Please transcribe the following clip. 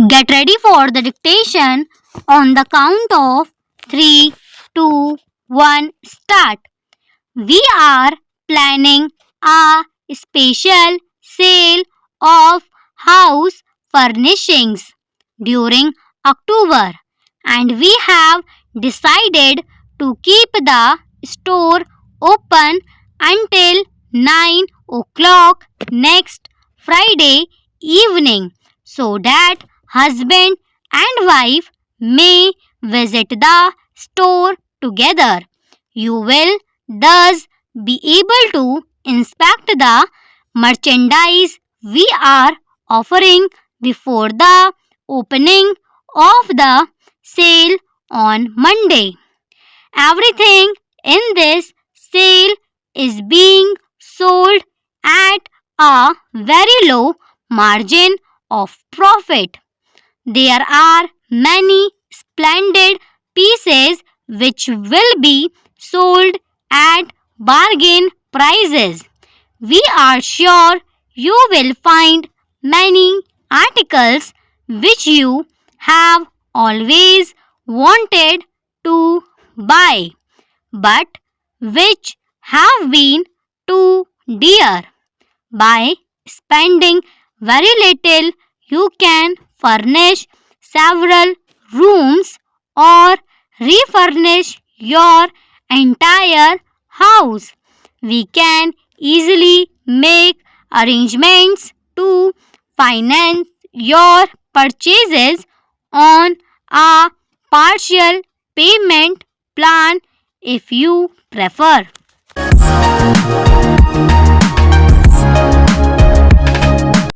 Get ready for the dictation on the count of 3, 2, 1, start. We are planning a special sale of house furnishings during October, and we have decided to keep the store open until 9 o'clock next Friday evening so that husband and wife may visit the store together. You will thus be able to inspect the merchandise we are offering before the opening of the sale on Monday. Everything in this sale is being sold at a very low margin of profit. There are many splendid pieces which will be sold at bargain prices. We are sure you will find many articles which you have always wanted to buy, but which have been too dear. By spending very little, you can furnish several rooms or refurnish your entire house. We can easily make arrangements to finance your purchases on a partial payment plan if you prefer.